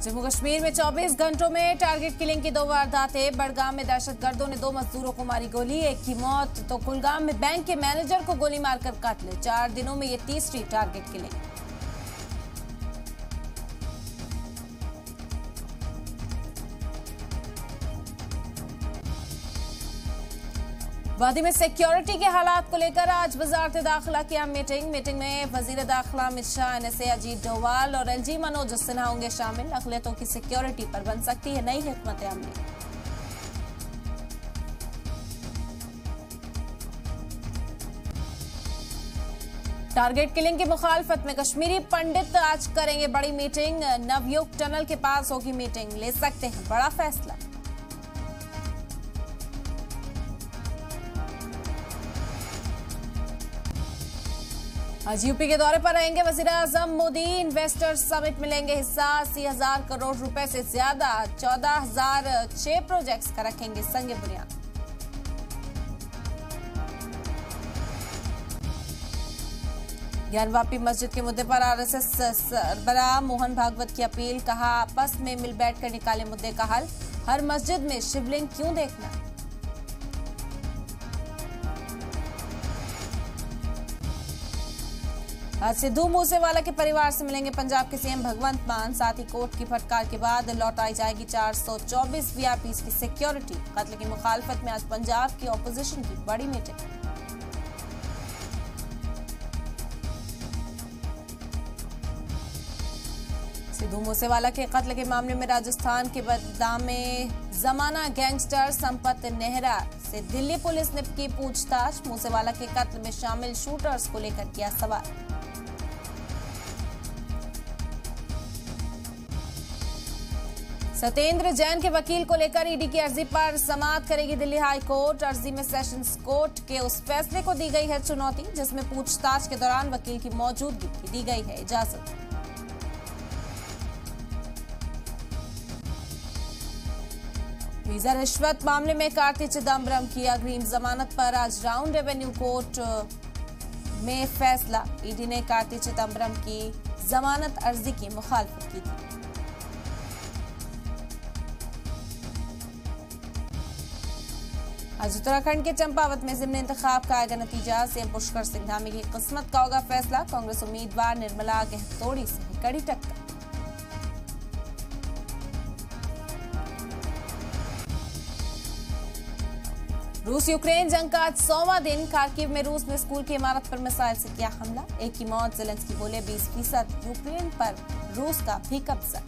जम्मू कश्मीर में 24 घंटों में टारगेट किलिंग की 2 वारदातें। बड़गाम में दहशतगर्दों ने 2 मजदूरों को मारी गोली, एक की मौत तो कुलगाम में बैंक के मैनेजर को गोली मारकर काट ले। 4 दिनों में ये तीसरी टारगेट किलिंग। वादी में सिक्योरिटी के हालात को लेकर आज वजारत दाखिला की मीटिंग में वजीर दाखिला अमित शाह, NSA अजीत डोवाल और LG मनोज सिन्हा होंगे शामिल। अक़लियतों की सिक्योरिटी पर बन सकती है नई हिकमत अमली। टारगेट किलिंग की मुखालफत में कश्मीरी पंडित आज करेंगे बड़ी मीटिंग। नवयुग टनल के पास होगी मीटिंग, ले सकते हैं बड़ा फैसला। आज यूपी के दौरे पर रहेंगे वजीर आजम मोदी। इन्वेस्टर्स समिट में लेंगे हिस्सा। 80,000 करोड़ रुपए से ज्यादा 14,006 प्रोजेक्ट्स का रखेंगे संग बुनियाद। ज्ञानवापी मस्जिद के मुद्दे पर RSS सरबराह मोहन भागवत की अपील। कहा, आपस में मिल बैठकर निकाले मुद्दे का हल। हर मस्जिद में शिवलिंग क्यों देखना। आज सिद्धू मूसेवाला के परिवार से मिलेंगे पंजाब के CM भगवंत मान। साथ ही कोर्ट की फटकार के बाद लौटाई जाएगी 424 VIPs की सिक्योरिटी। कत्ल की मुखालफत में आज पंजाब की ऑपोजिशन की बड़ी मीटिंग। सिद्धू मूसेवाला के कत्ल के मामले में राजस्थान के बदलाव में जमाना गैंगस्टर संपत नेहरा से दिल्ली पुलिस ने की पूछताछ। मूसेवाला के कत्ल में शामिल शूटर्स को लेकर किया सवाल। सत्येंद्र जैन के वकील को लेकर ईडी की अर्जी पर समाअत करेगी दिल्ली हाई कोर्ट। अर्जी में सेशंस कोर्ट के उस फैसले को दी गई है चुनौती जिसमें पूछताछ के दौरान वकील की मौजूदगी की दी गई है इजाजत। वीजा रिश्वत मामले में कार्ति चिदम्बरम की अग्रिम जमानत पर आज राउंड रेवेन्यू कोर्ट में फैसला। ईडी ने कार्ति चिदम्बरम की जमानत अर्जी की मुखालफत की थी। आज उत्तराखंड के चंपावत में ज़िमनी इंतखाब का आएगा नतीजा। CM पुष्कर सिंह धामी की किस्मत का होगा फैसला। कांग्रेस उम्मीदवार निर्मला गहतोड़ी से कड़ी टक्कर। रूस यूक्रेन जंग का आज 100वां दिन। खार्किव में रूस ने स्कूल की इमारत पर मिसाइल से किया हमला। एक की मौत। ज़ेलेंस्की बोले 20% यूक्रेन पर रूस का भी कब्जा।